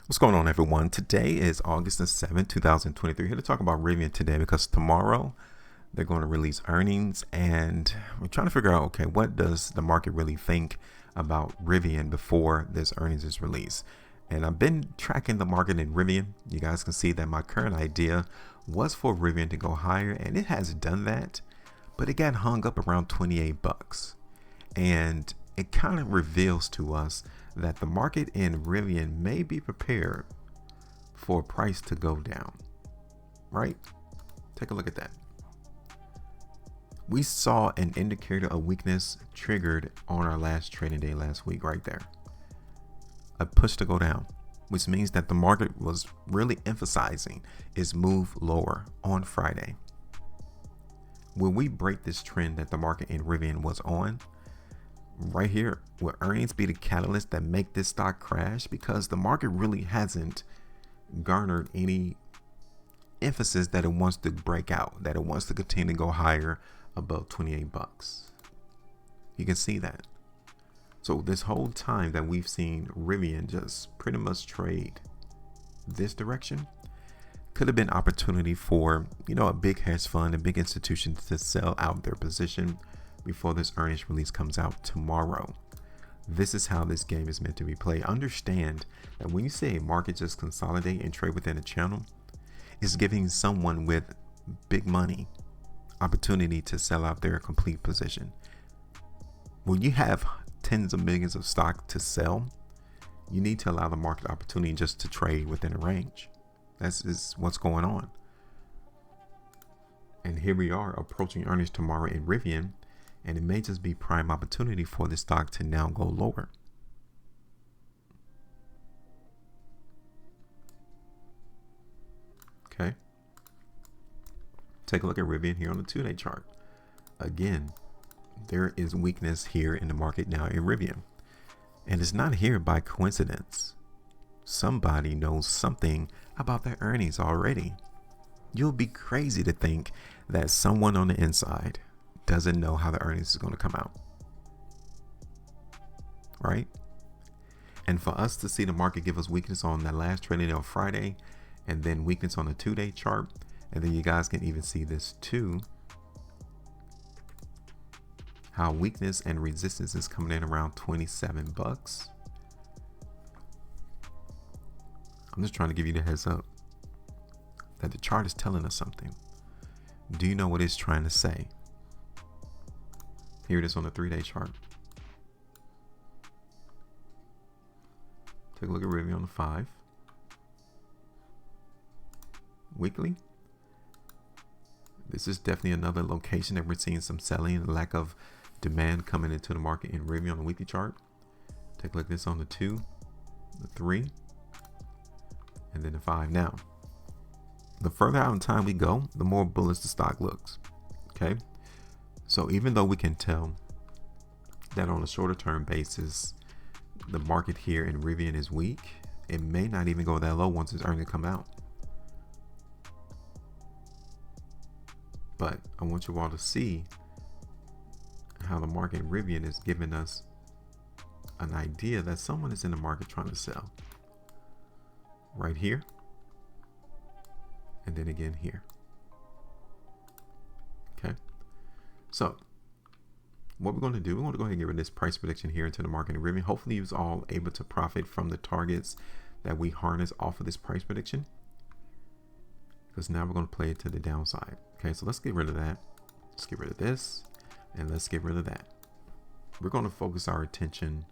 What's going on, everyone? Today is August the 7th, 2023. Here to talk about Rivian today because tomorrow they're going to release earnings and we're trying to figure out, okay, what does the market really think about Rivian before this earnings is released? And I've been tracking the market in Rivian. You guys can see that my current idea was for Rivian to go higher, and it has done that, but it got hung up around 28 bucks. And it kind of reveals to us that the market in Rivian may be prepared for a price to go down, right? Take a look at that. We saw an indicator of weakness triggered on our last trading day last week, right there. A push to go down, which means that the market was really emphasizing its move lower on Friday. When we break this trend that the market in Rivian was on, right here, will earnings be the catalyst that make this stock crash? Because the market really hasn't garnered any emphasis that it wants to break out, that it wants to continue to go higher above 28 bucks. You can see that. So this whole time that we've seen Rivian just pretty much trade this direction, could have been opportunity for, a big hedge fund, a big institution to sell out their position before this earnings release comes out tomorrow. This is how this game is meant to be played. Understand that when you say a market just consolidate and trade within a channel, it's giving someone with big money opportunity to sell out their complete position. When you have tens of millions of stock to sell, you need to allow the market opportunity just to trade within a range. That's just what's going on. And here we are approaching earnings tomorrow in Rivian, and it may just be prime opportunity for the stock to now go lower. Okay. Take a look at Rivian here on the 2-day chart. Again, there is weakness here in the market now in Rivian. And it's not here by coincidence. Somebody knows something about their earnings already. You'll be crazy to think that someone on the inside doesn't know how the earnings is going to come out, right? And for us to see the market give us weakness on that last trading day on Friday, and then weakness on the 2-day chart, and then you guys can even see this too, how weakness and resistance is coming in around 27 bucks. I'm just trying to give you the heads up that the chart is telling us something. Do you know what it's trying to say? Here it is on the 3-day chart. Take a look at Rivian on the 5. Weekly. This is definitely another location that we're seeing some selling and lack of demand coming into the market in Rivian on the weekly chart. Take a look at this on the 2, the 3, and then the 5. Now, the further out in time we go, the more bullish the stock looks. Okay. So even though we can tell that on a shorter term basis, the market here in Rivian is weak, it may not even go that low once its earnings come out. But I want you all to see how the market in Rivian is giving us an idea that someone is in the market trying to sell. Right here. And then again here. Okay. So what we're going to do, we're going to go ahead and get rid of this price prediction here into the market in Rivian. Hopefully you was all able to profit from the targets that we harness off of this price prediction, because now we're going to play it to the downside. Okay, so let's get rid of that. Let's get rid of this, and let's get rid of that. We're going to focus our attention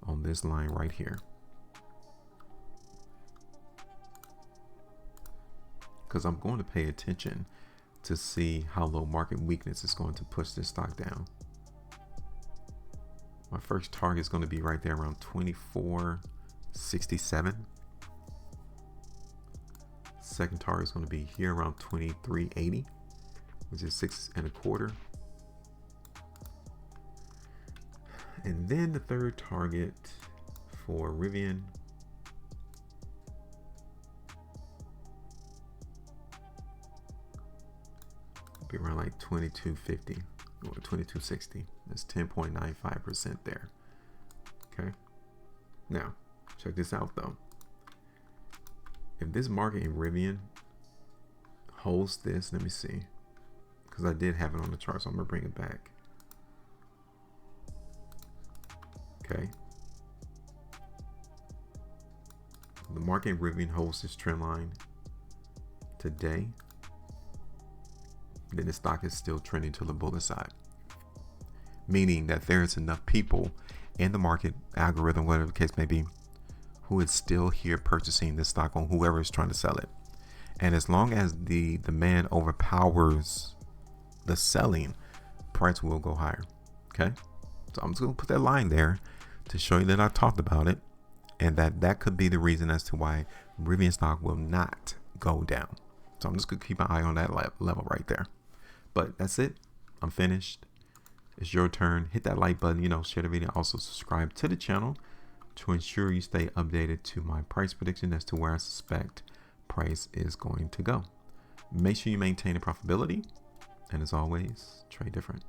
on this line right here, because I'm going to pay attention to see how low market weakness is going to push this stock down. My first target is going to be right there around 24.67. Second target is going to be here around 23.80, which is 6 1/4. And then the third target for Rivian will be around like 22.50 or 22.60. That's 10.95% there. Okay. Now, check this out though. if this market in Rivian holds this, let me see, because I did have it on the chart, so I'm gonna bring it back. Okay, the market in Rivian holds this trend line today, then the stock is still trending to the bullish side, meaning that there's enough people in the market, algorithm, whatever the case may be, who is still here purchasing this stock on whoever is trying to sell it. And as long as the demand overpowers the selling, price will go higher. Okay, so I'm just gonna put that line there to show you that I talked about it, and that could be the reason as to why Rivian stock will not go down. So I'm just gonna keep an eye on that level right there. But that's it. I'm finished. It's your turn. Hit that like button, share the video. Also subscribe to the channel to ensure you stay updated to my price prediction as to where I suspect price is going to go. Make sure you maintain the profitability. And as always, trade different.